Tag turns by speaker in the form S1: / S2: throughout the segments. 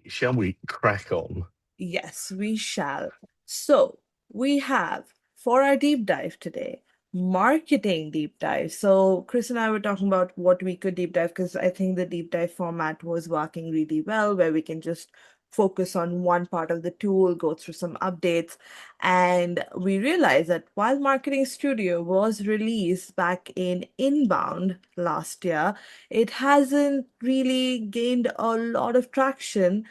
S1: Shall we crack on?
S2: Yes, we shall. So, we have for our deep dive today, marketing deep dive. So, Chris and I were talking about what we could deep dive because I think the deep dive format was working really well, where we can just focus on one part of the tool, go through some updates. And we realized that while Marketing Studio was released back in Inbound last year, it hasn't really gained a lot of traction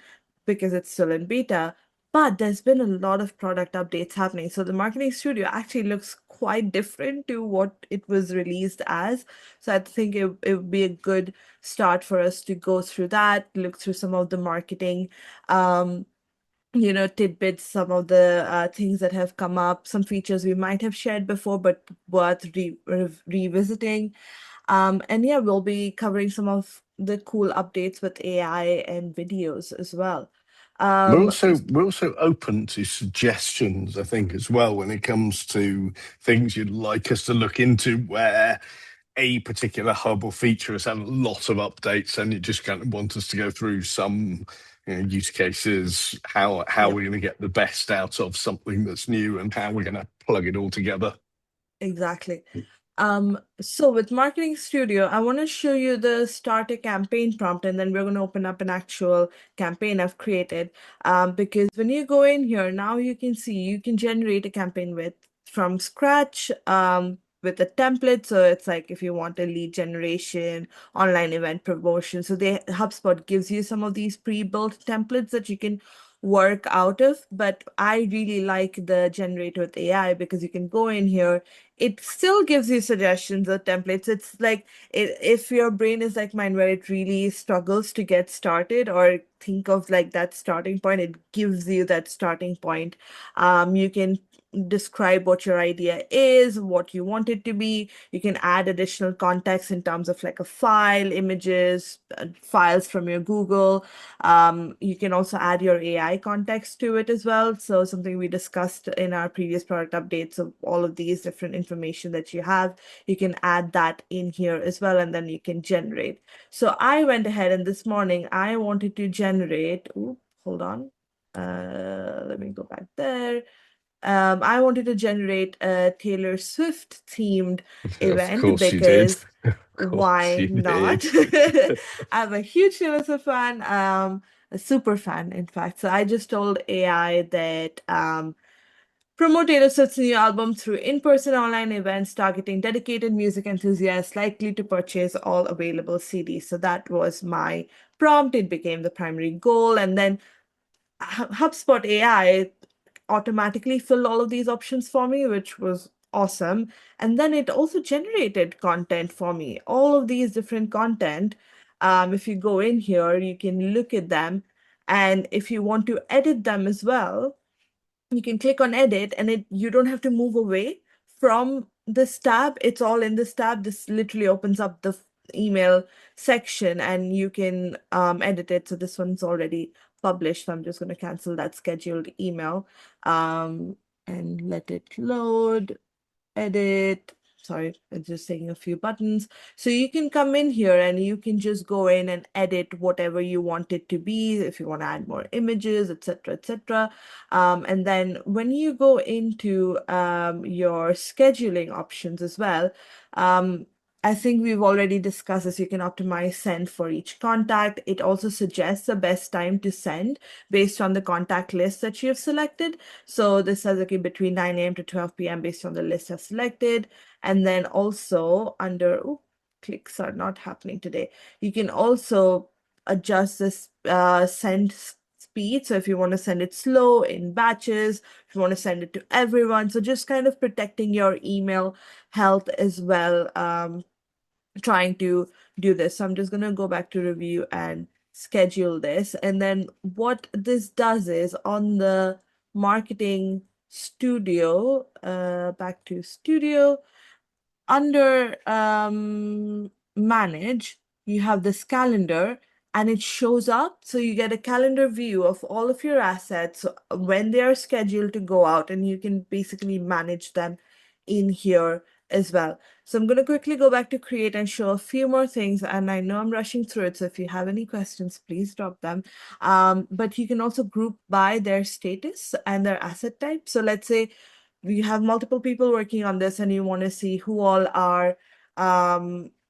S2: because it's still in beta. But there's been a lot of product updates happening. So the Marketing Studio actually looks quite different to what it was released as. So I think it would be a good start for us to go through that, look through some of the marketing um, tidbits, some of the things that have come up, some features we might have shared before, but worth revisiting. And yeah, we'll be covering some of the cool updates with AI and videos as well.
S1: We're
S2: Um,
S1: also we're also open to suggestions, I think, as well, when it comes to things you'd like us to look into where a particular hub or feature has had a lot of updates and you just kind of want us to go through some use cases, how
S2: yep,
S1: we're going to get the best out of something that's new and how we're going to plug it all together.
S2: exactly. So with Marketing Studio, I want to show you the start a campaign prompt, and then we're going to open up an actual campaign I've created. Because when you go in here, now you can see you can generate a campaign with from scratch, with a template. So it's like if you want a lead generation, online event promotion. So the HubSpot gives you some of these pre-built templates that you can work out of. But I really like the generator with AI because you can go in here, it still gives you suggestions or templates. It's like if your brain is like mine, where it really struggles to get started or think of like that starting point, it gives you that starting point. You can describe what your idea is, what you want it to be. You can add additional context in terms of like a file, images, files from your Google. You can also add your AI context to it as well. So something we discussed in our previous product updates of all of these different information that you have, you can add that in here as well, and then you can generate. So I went ahead and this morning I wanted to generate, hold on. Let me go back there. I wanted to generate a Taylor Swift themed
S1: Of
S2: event
S1: course you did.
S2: because
S1: Of course
S2: why
S1: you
S2: not?
S1: did.
S2: I'm a huge Taylor Swift fan, a super fan, in fact. So I just told AI that promote Taylor Swift's new album through in-person online events targeting dedicated music enthusiasts likely to purchase all available CDs. So that was my prompt. It became the primary goal. And then HubSpot AI automatically filled all of these options for me, which was awesome. And then it also generated content for me, all of these different content. If you go in here, you can look at them. And if you want to edit them as well, you can click on edit and you don't have to move away from this tab. It's all in this tab. This literally opens up the email section and you can edit it. So this one's already published. So I'm just going to cancel that scheduled email and let it load, edit. Sorry, it's just taking a few buttons. So you can come in here and you can just go in and edit whatever you want it to be, if you want to add more images, etc., etc. And then when you go into your scheduling options as well, I think we've already discussed this. You can optimize send for each contact. It also suggests the best time to send based on the contact list that you have selected. So this says, okay, between 9 a.m. to 12 p.m. based on the list I've selected. And then also under, clicks are not happening today. You can also adjust this send speed. So if you want to send it slow in batches, if you want to send it to everyone. So just kind of protecting your email health as well. Trying to do this. So I'm just going to go back to review and schedule this. And then what this does is on the marketing studio, back to studio, under manage, you have this calendar and it shows up. So you get a calendar view of all of your assets when they are scheduled to go out, and you can basically manage them in here as well. So I'm going to quickly go back to create and show a few more things. And I know I'm rushing through it. So if you have any questions, please drop them. But you can also group by their status and their asset type. So let's say we have multiple people working on this and you want to see who all are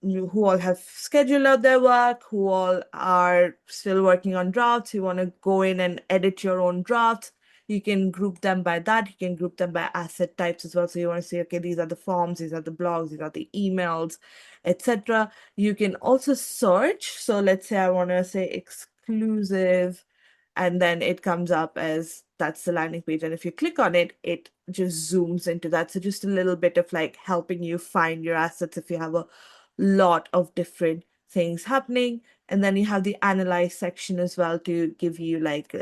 S2: who all have scheduled out their work, who all are still working on drafts. You want to go in and edit your own drafts. You can group them by that. You can group them by asset types as well. So you want to say, okay, these are the forms, these are the blogs, these are the emails, etc. You can also search. So let's say I want to say exclusive, and then it comes up as that's the landing page. And if you click on it, it just zooms into that. So just a little bit of like helping you find your assets if you have a lot of different things happening. And then you have the analyze section as well to give you like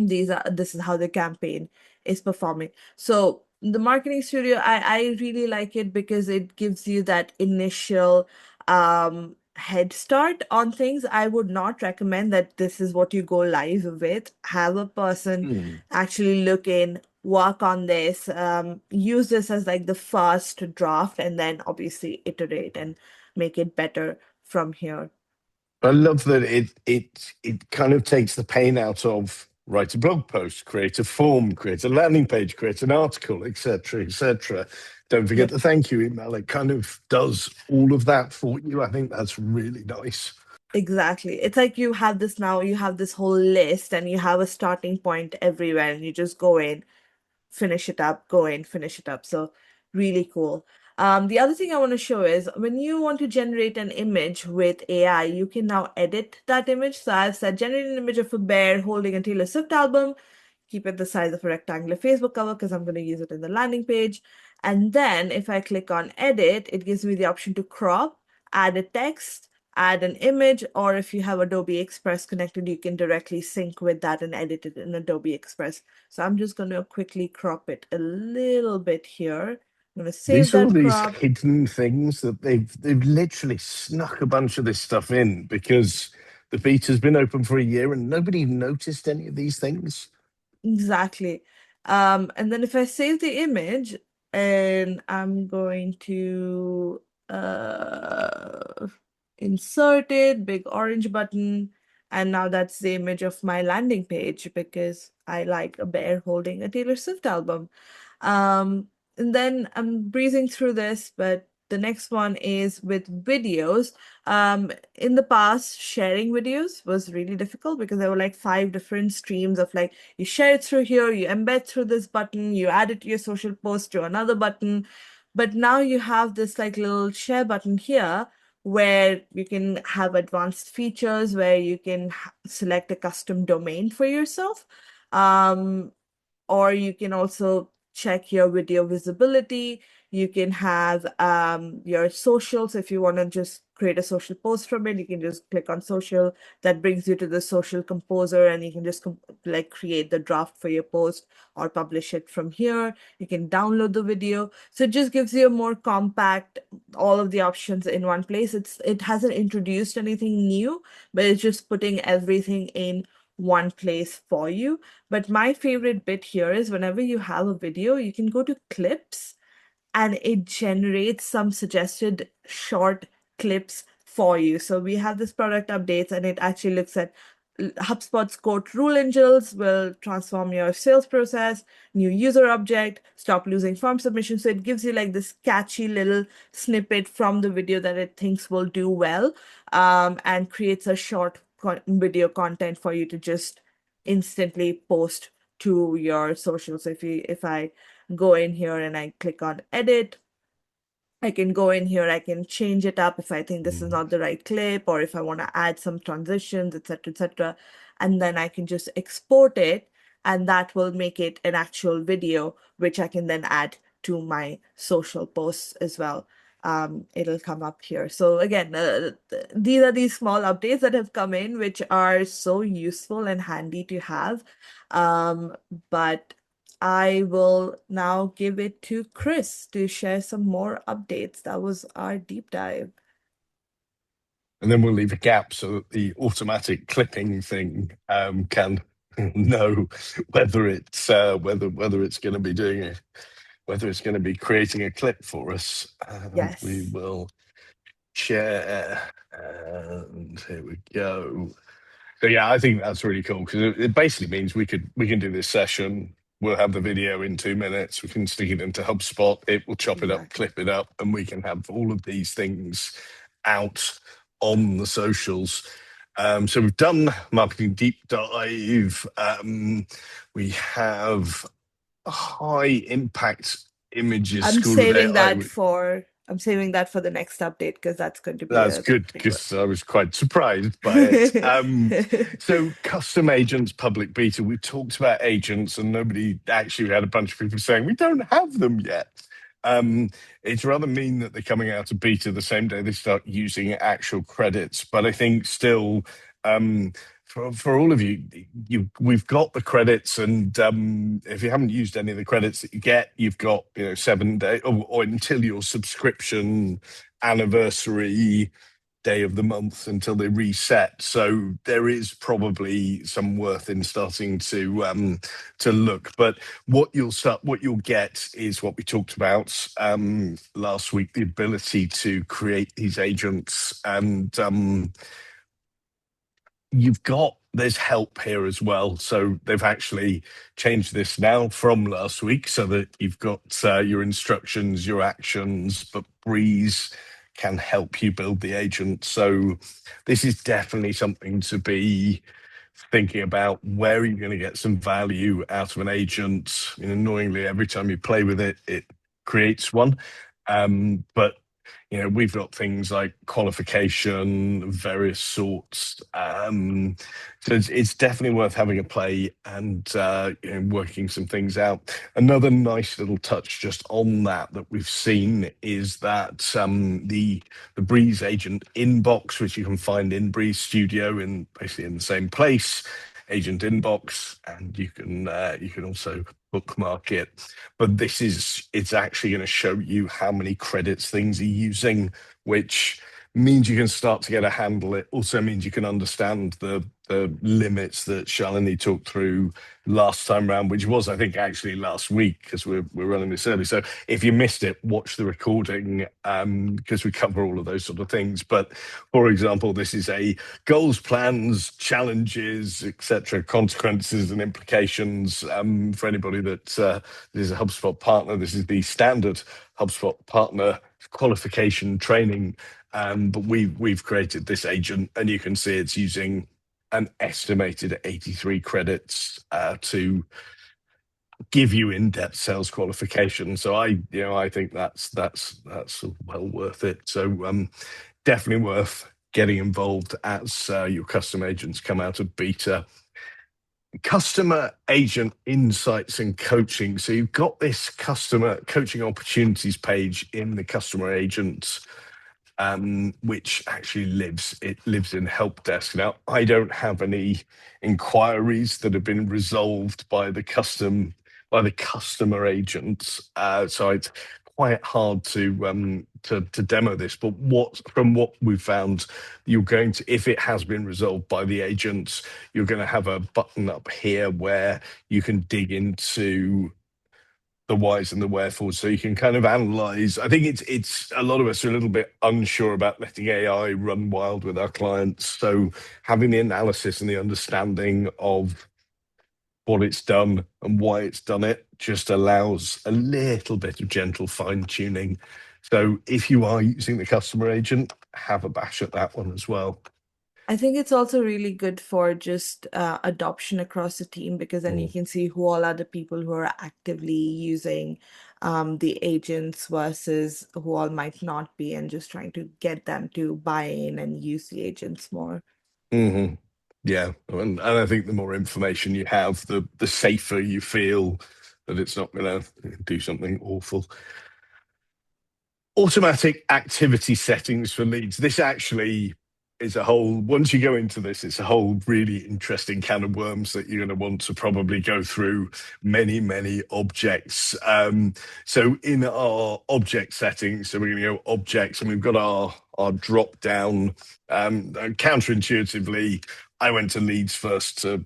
S2: this is how the campaign is performing. So the marketing studio, I really like it because it gives you that initial head start on things. I would not recommend that this is what you go live with. Have a person
S1: Hmm.
S2: actually look in, work on this, use this as like the first draft, and then obviously iterate and make it better from here.
S1: I love that it kind of takes the pain out of write a blog post, create a form, create a landing page, create an article, etc., etc. Don't forget
S2: Yep.
S1: the thank you email. It kind of does all of that for you. I think that's really nice.
S2: Exactly. It's like you have this now, you have this whole list and you have a starting point everywhere and you just go in, finish it up, go in, finish it up. So really cool. The other thing I want to show is when you want to generate an image with AI, you can now edit that image. So I've said generate an image of a bear holding a Taylor Swift album, keep it the size of a rectangular Facebook cover because I'm going to use it in the landing page. And then if I click on edit, it gives me the option to crop, add a text, add an image, or if you have Adobe Express connected, you can directly sync with that and edit it in Adobe Express. So I'm just going to quickly crop it a little bit here. I'm going to save
S1: These are all
S2: that
S1: these
S2: crop.
S1: hidden things that they've literally snuck a bunch of this stuff in because the beta's been open for a year and nobody noticed any of these things.
S2: Exactly. And then if I save the image and I'm going to insert it, big orange button, and now that's the image of my landing page because I like a bear holding a Taylor Swift album. Um, and then I'm breezing through this, but the next one is with videos. In the past, sharing videos was really difficult because there were like 5 different streams of like you share it through here, you embed through this button, you add it to your social post to another button. But now you have this like little share button here where you can have advanced features where you can select a custom domain for yourself. Or you can also check your video visibility. You can have your socials. If you want to just create a social post from it, you can just click on social. That brings you to the social composer, and you can just like create the draft for your post or publish it from here. You can download the video. So it just gives you a more compact, all of the options in one place. It hasn't introduced anything new, but it's just putting everything in one place for you. But my favorite bit here is whenever you have a video, you can go to clips and it generates some suggested short clips for you. So we have this product updates and it actually looks at HubSpot's quote rule angels will transform your sales process, new user object, stop losing form submission. So it gives you like this catchy little snippet from the video that it thinks will do well, and creates a short video content for you to just instantly post to your socials. So if I go in here and I click on edit, I can go in here, I can change it up if I think this is
S1: Mm.
S2: not the right clip, or if I want to add some transitions, etc., etc. And then I can just export it, and that will make it an actual video, which I can then add to my social posts as well. It'll come up here. So again, these are these small updates that have come in, which are so useful and handy to have. But I will now give it to Chris to share some more updates. That was our deep dive.
S1: And then we'll leave a gap so that the automatic clipping thing can know whether it's going to be doing it. whether it's going to be creating a clip for us. We
S2: Yes.
S1: will share, and here we go. So yeah, I think that's really cool because it basically means we can do this session. We'll have the video in 2 minutes. We can stick it into HubSpot. It will chop it up,
S2: Exactly.
S1: clip it up, and we can have all of these things out on the socials. So we've done marketing deep dive. We have high impact images
S2: I'm
S1: school of
S2: saving
S1: AI.
S2: that for I'm saving that for the next update because that's going to be
S1: That's
S2: a
S1: good
S2: big one.
S1: because I was quite surprised by it. So custom agents, public beta, we talked about agents and nobody actually had a bunch of people saying, we don't have them yet. It's rather mean that they're coming out of beta the same day they start using actual credits. But I think still, for all of you, we've got the credits, and if you haven't used any of the credits that you get, you've got 7 days or until your subscription anniversary day of the month until they reset. So there is probably some worth in starting to look. But what you'll get is what we talked about last week: the ability to create these agents, and there's help here as well. So they've actually changed this now from last week so that you've got your instructions, your actions, but Breeze can help you build the agent. So this is definitely something to be thinking about. Where are you going to get some value out of an agent? Annoyingly, every time you play with it, it creates one. But we've got things like qualification, various sorts. So it's definitely worth having a play and working some things out. Another nice little touch just on that we've seen is that the Breeze agent inbox, which you can find in Breeze Studio, in basically in the same place, agent inbox, and you can also bookmark it. But it's actually going to show you how many credits things are using, which means you can start to get a handle. It also means you can understand the limits that Shalini talked through last time round, which was, I think, actually last week, because we're running this early. So if you missed it, watch the recording, because we cover all of those sort of things. But for example, this is a goals, plans, challenges, etc., consequences and implications. For anybody that is a HubSpot partner, this is the standard HubSpot partner qualification training. But we've created this agent, and you can see it's using an estimated 83 credits to give you in-depth sales qualification. So I think that's well worth it. So definitely worth getting involved as your custom agents come out of beta. Customer agent insights and coaching. So you've got this customer coaching opportunities page in the customer agents, which actually lives in help desk. Now, I don't have any inquiries that have been resolved by the customer agents, so it's quite hard to demo this. But from what we've found, if it has been resolved by the agents, you're going to have a button up here where you can dig into the whys and the wherefores, so you can kind of analyze. I think it's a lot of us are a little bit unsure about letting AI run wild with our clients. So having the analysis and the understanding of what it's done and why it's done it just allows a little bit of gentle fine tuning. So if you are using the customer agent, have a bash at that one as well.
S2: I think it's also really good for just adoption across the team, because then you can see who all are the people who are actively using the agents versus who all might not be, and just trying to get them to buy in and use the agents more.
S1: Mm-hmm. Yeah, and I think the more information you have, the safer you feel that it's not going to do something awful. Automatic activity settings for leads. This actually once you go into this, it's a whole really interesting can of worms that you're going to want to probably go through many, many objects. So in our object settings, so we're going to go objects, and we've got our drop down. Counterintuitively, I went to leads first to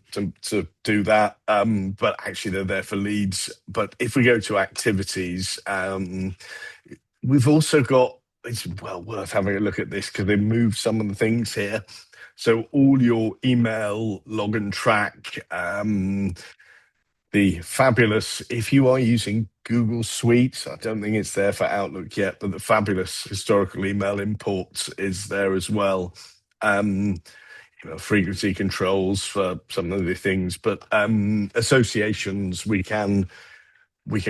S1: do that, but actually they're there for leads. But if we go to activities, we've also got, it's well worth having a look at this because they moved some of the things here. So all your email log and track, the fabulous, if you are using Google Suite, I don't think it's there for Outlook yet, but the fabulous historical email imports is there as well. Frequency controls for some of the things, but associations, we can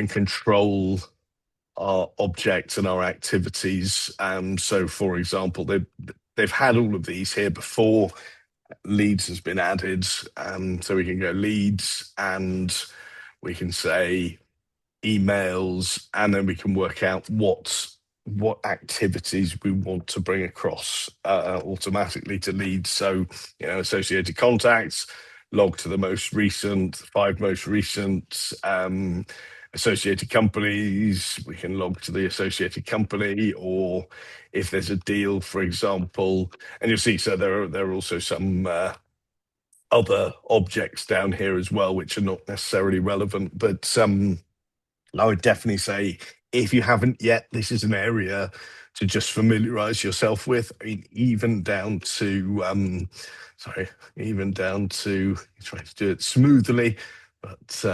S1: control our objects and our activities. So, for example, they've had all of these here before. Leads has been added, so we can go leads, and we can say emails, and then we can work out what activities we want to bring across automatically to leads. So, associated contacts, log to the most recent, 5 most recent. Associated companies, we can log to the associated company, or if there's a deal, for example. And you'll see, so there are also some other objects down here as well, which are not necessarily relevant. But I would definitely say, if you haven't yet, this is an area to just familiarize yourself with. I mean, even down to, trying to do it smoothly, but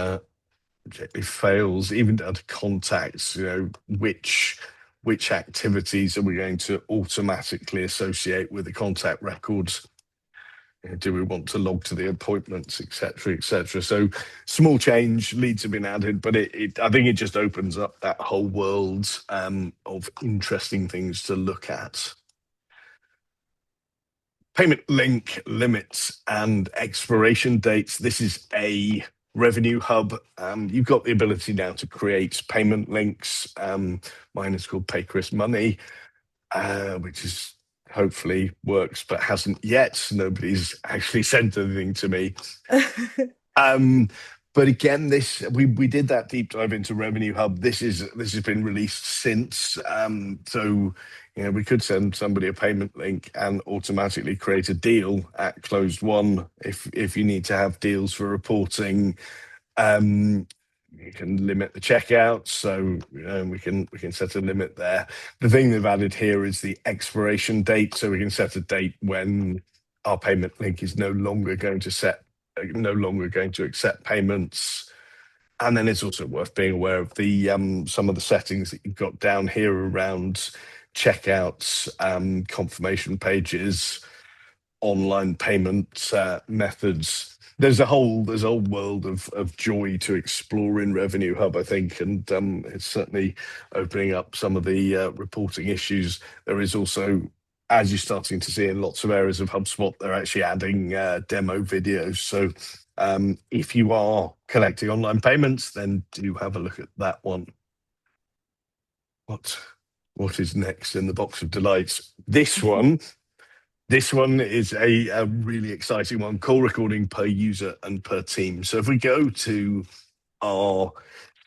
S1: objectively fails, even down to contacts, which activities are we going to automatically associate with the contact records? Do we want to log to the appointments, etc., etc.? So small change, leads have been added, but I think it just opens up that whole world of interesting things to look at. Payment link limits and expiration dates. This is a revenue hub. You've got the ability now to create payment links. Mine is called Pay Chris Money, which is hopefully works, but hasn't yet. Nobody's actually sent anything to me. But again, we did that deep dive into Revenue Hub. This has been released since. So we could send somebody a payment link and automatically create a deal at closed one if you need to have deals for reporting. You can limit the checkout, so we can set a limit there. The thing they've added here is the expiration date, so we can set a date when our payment link is no longer going to accept payments. And then it's also worth being aware of the some of the settings that you've got down here around checkouts, confirmation pages, online payment methods. There's a whole world of joy to explore in Revenue Hub, I think, and it's certainly opening up some of the reporting issues. There is also, as you're starting to see in lots of areas of HubSpot, they're actually adding demo videos. So if you are collecting online payments, then do have a look at that one. What is next in the box of delights? This one is a really exciting one, call recording per user and per team. So if we go to our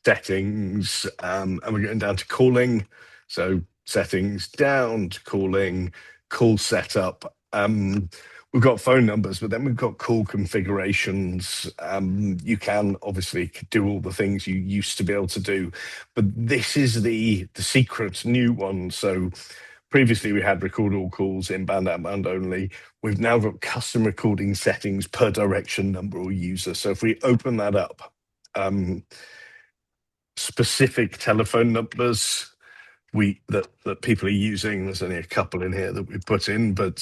S1: settings and we're going down to calling, so settings down to calling, call setup, we've got phone numbers, but then we've got call configurations. You can obviously do all the things you used to be able to do, but this is the secret new one. So previously, we had record all calls, inbound, outbound only. We've now got custom recording settings per direction number or user. So if we open that up, specific telephone numbers that people are using, there's only a couple in here that we put in, but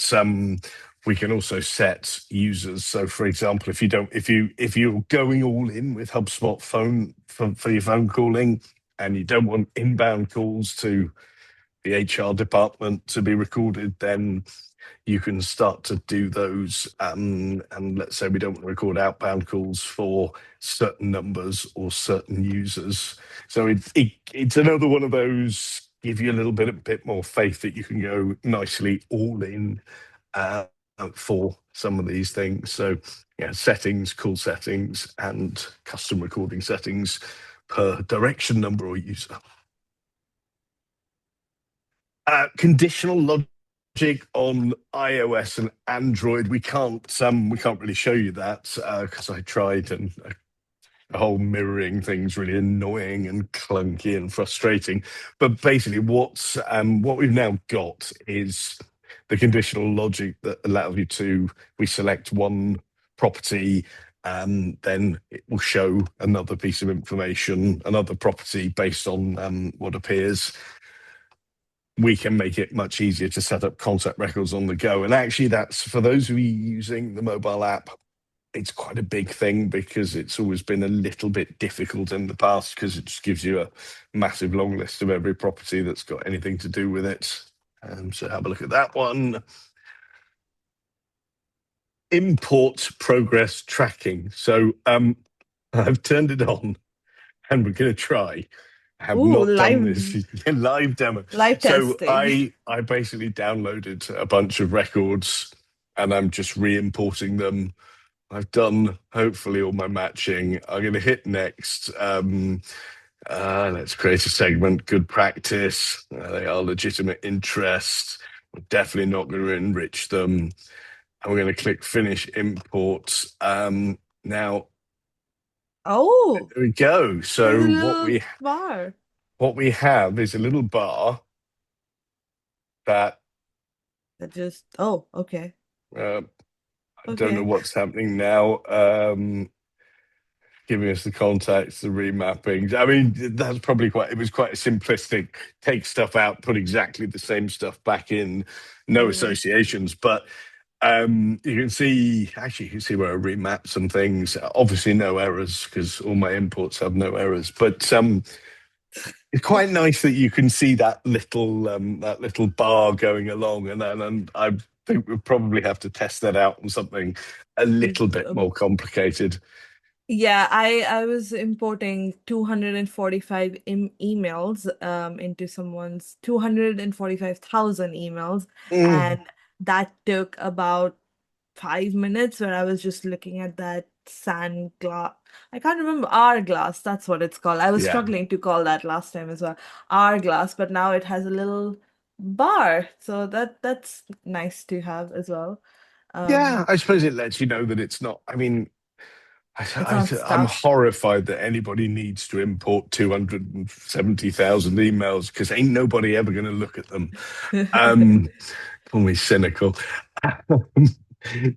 S1: we can also set users. So for example, if you're going all in with HubSpot phone for your phone calling, and you don't want inbound calls to the HR department to be recorded, then you can start to do those. And let's say we don't want to record outbound calls for certain numbers or certain users. So it's another one of those, give you a bit more faith that you can go nicely all in uh, for some of these things. So, yeah, settings, call settings, and custom recording settings per direction number or user. Conditional logic on iOS and Android. We can't really show you that because I tried, and the whole mirroring thing's really annoying and clunky and frustrating. But basically, what we've now got is the conditional logic that allows you to we select one property. Then it will show another piece of information, another property based on what appears. We can make it much easier to set up contact records on the go. And actually, that's for those of you using the mobile app, it's quite a big thing because it's always been a little bit difficult in the past because it just gives you a massive long list of every property that's got anything to do with it. So have a look at that one. Import progress tracking. So I've turned it on and we're going to try. I have
S2: Ooh,
S1: not done this live demo.
S2: live
S1: So
S2: testing.
S1: I basically downloaded a bunch of records and I'm just re-importing them. I've done hopefully all my matching. I'm going to hit next. Let's create a segment. Good practice. They are legitimate interest. We're definitely not going to enrich them. And we're going to click finish imports. Now
S2: Oh,
S1: there we go.
S2: there's a
S1: So
S2: little bar.
S1: what we have is a little bar that
S2: That just, oh, okay.
S1: I don't know
S2: Okay.
S1: what's happening now. Giving us the contacts, the remappings. I mean, that's probably it was quite a simplistic take stuff out, put exactly the same stuff back in, no
S2: Yeah.
S1: associations. But you can see, actually, you can see where I remap some things. Obviously, no errors because all my imports have no errors. But it's quite nice that you can see that little bar going along, and I think we'll probably have to test that out on something a little bit more complicated.
S2: Yeah, I was importing 245 emails into someone's 245,000 emails,
S1: Mm,
S2: and that took about 5 minutes where I was just looking at that sand glass. I can't remember, hourglass, that's what it's called. I was
S1: yeah.
S2: struggling to call that last time as well. Hourglass, but now it has a little bar, so that's nice to have as well.
S1: Yeah,
S2: Um,
S1: I suppose it lets you know that it's not. I mean,
S2: it's not
S1: I'm
S2: stuck.
S1: horrified that anybody needs to import 270,000 emails because ain't nobody ever going to look at them. Um, Call me cynical.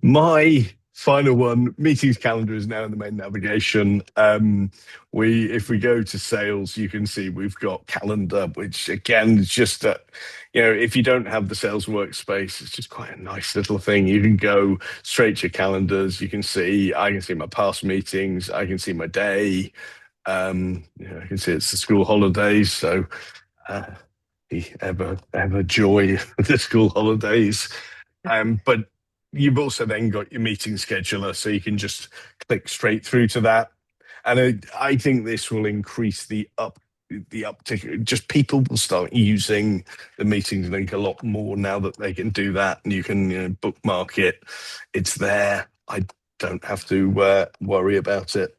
S1: My final one, meetings calendar is now in the main navigation. If we go to sales, you can see we've got calendar, which again is just that, if you don't have the sales workspace, it's just quite a nice little thing. You can go straight to your calendars. I can see my past meetings. I can see my day. I can see it's the school holidays. So, uh, the ever joy of the school holidays. But you've also then got your meeting scheduler, so you can just click straight through to that. And I think this will increase the uptick. Just people will start using the meetings link a lot more now that they can do that, and you can bookmark it. It's there. I don't have to worry about it.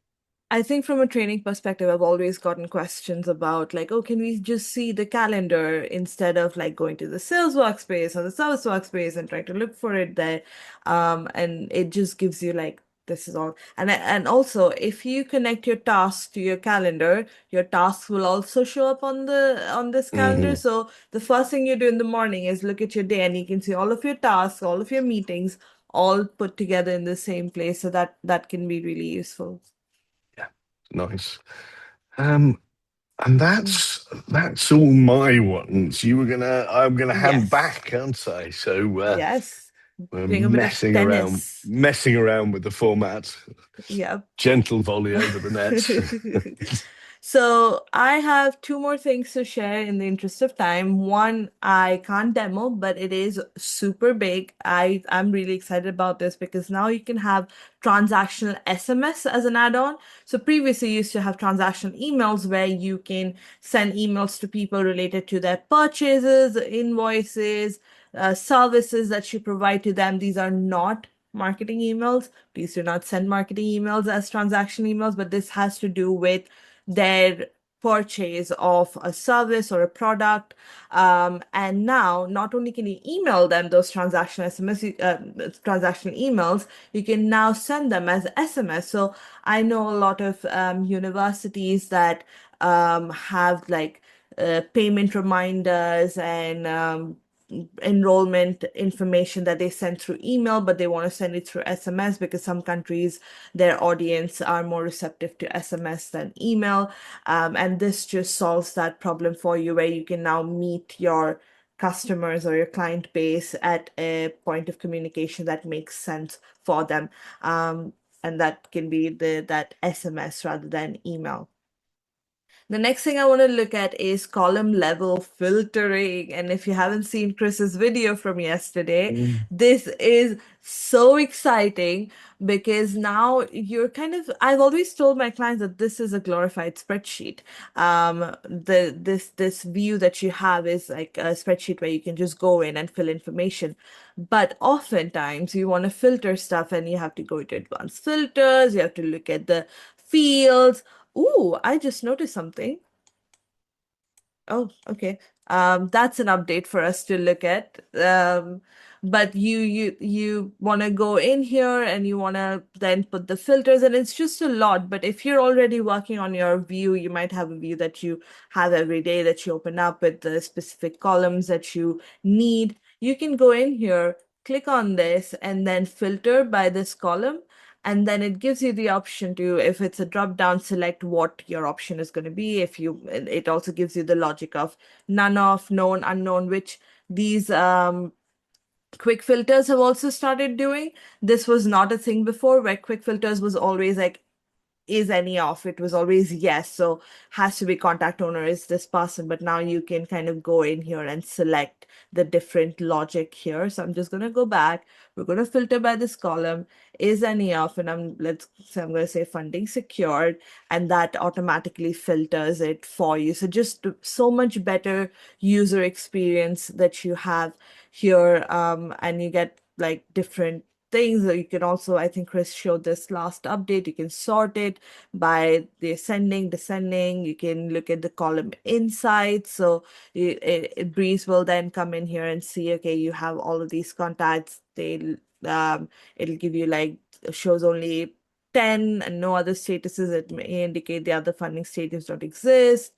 S2: I think from a training perspective, I've always gotten questions about like, oh, can we just see the calendar instead of like going to the sales workspace or the service workspace and trying to look for it there? And it just gives you like this is all. And also, if you connect your tasks to your calendar, your tasks will also show up on this calendar.
S1: Mhm.
S2: So the first thing you do in the morning is look at your day, and you can see all of your tasks, all of your meetings, all put together in the same place. So that can be really useful.
S1: Yeah, nice. Um, And
S2: Mm.
S1: that's all my ones. I'm gonna hand
S2: Yes.
S1: back, aren't I? So
S2: Yes.
S1: we're
S2: Doing a bit of tennis.
S1: messing around with the format.
S2: Yeah.
S1: Gentle volley over the net.
S2: So I have two more things to share in the interest of time. One, I can't demo, but it is super big. I'm really excited about this because now you can have transactional SMS as an add-on. So previously you used to have transactional emails where you can send emails to people related to their purchases, invoices, services that you provide to them. These are not marketing emails. Please do not send marketing emails as transaction emails, but this has to do with their purchase of a service or a product. And now, not only can you email them those transactional SMS, transactional emails, you can now send them as SMS. So I know a lot of universities that have like payment reminders and enrollment information that they send through email, but they want to send it through SMS because some countries, their audience are more receptive to SMS than email. And this just solves that problem for you, where you can now meet your customers or your client base at a point of communication that makes sense for them. And that can be that SMS rather than email. The next thing I want to look at is column level filtering. And if you haven't seen Chris's video from yesterday,
S1: Mm.
S2: this is so exciting because now you're I've always told my clients that this is a glorified spreadsheet. This view that you have is like a spreadsheet where you can just go in and fill information. But oftentimes you want to filter stuff and you have to go to advanced filters, you have to look at the fields. Ooh, I just noticed something. Oh, okay. That's an update for us to look at. But you want to go in here and you want to then put the filters, and it's just a lot. But if you're already working on your view, you might have a view that you have every day that you open up with the specific columns that you need. You can go in here, click on this, and then filter by this column. And then it gives you the option to, if it's a drop down, select what your option is going to be. It also gives you the logic of none of, known, unknown, which these quick filters have also started doing. This was not a thing before, where quick filters was always like, is any off? It was always yes. So has to be contact owner is this person. But now you can kind of go in here and select the different logic here. So I'm just going to go back. We're going to filter by this column. Is any off? And I'm going to say funding secured, and that automatically filters it for you. So just so much better user experience that you have here. And you get like different things that you can also, I think Chris showed this last update, you can sort it by the ascending, descending. You can look at the column insights. So Breeze will then come in here and see, okay, you have all of these contacts. It'll give you like, shows only 10 and no other statuses. It may indicate the other funding status don't exist.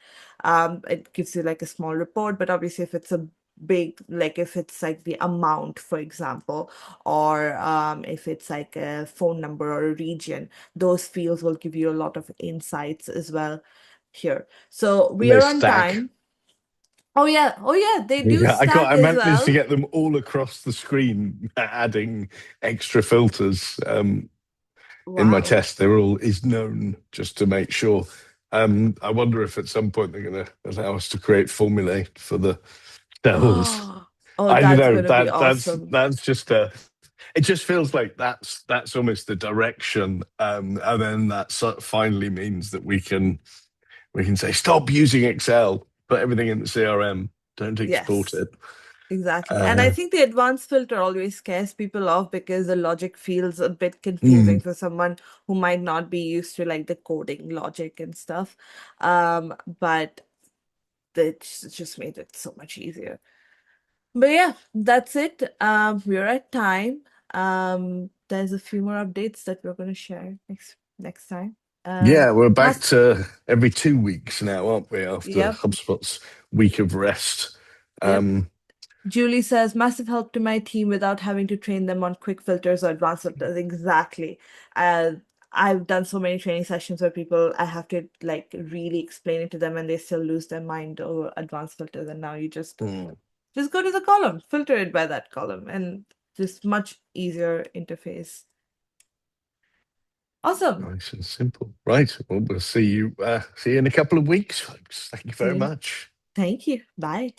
S2: It gives you like a small report, but obviously if it's a big, like if it's like the amount, for example, or if it's like a phone number or a region, those fields will give you a lot of insights as well here. So
S1: And
S2: we
S1: they
S2: are on
S1: stack.
S2: time. Oh yeah, they do
S1: Yeah,
S2: stack
S1: I
S2: as
S1: managed to
S2: well.
S1: get them all across the screen, adding extra filters. In my
S2: Wow.
S1: test, they're all is known just to make sure. I wonder if at some point they're going to allow us to create formulae for the cells.
S2: Oh,
S1: I don't
S2: that's
S1: know.
S2: gonna be
S1: That's
S2: awesome.
S1: just a. It just feels like that's almost the direction, and then that finally means that we can say stop using Excel, put everything in the CRM, don't export
S2: Yes.
S1: it.
S2: Exactly. And I
S1: Uh,
S2: think the advanced filter always scares people off because the logic feels a bit
S1: mm,
S2: confusing for someone who might not be used to like the coding logic and stuff. But it's just made it so much easier. But yeah, that's it. We're at time. There's a few more updates that we're going to share next time.
S1: yeah, we're back
S2: Must,
S1: to every 2 weeks now, aren't we? After
S2: yep,
S1: HubSpot's week of rest.
S2: yep.
S1: Um,
S2: Julie says, massive help to my team without having to train them on quick filters or advanced filters. Exactly. Uh, I've done so many training sessions where I have to like really explain it to them and they still lose their mind over advanced filters. And now you
S1: mm,
S2: just go to the column, filter it by that column, and just much easier interface. Awesome.
S1: nice and simple. Right. Well, we'll see you in a couple of weeks, folks. Thank you very
S2: See you.
S1: much.
S2: Thank you. Bye.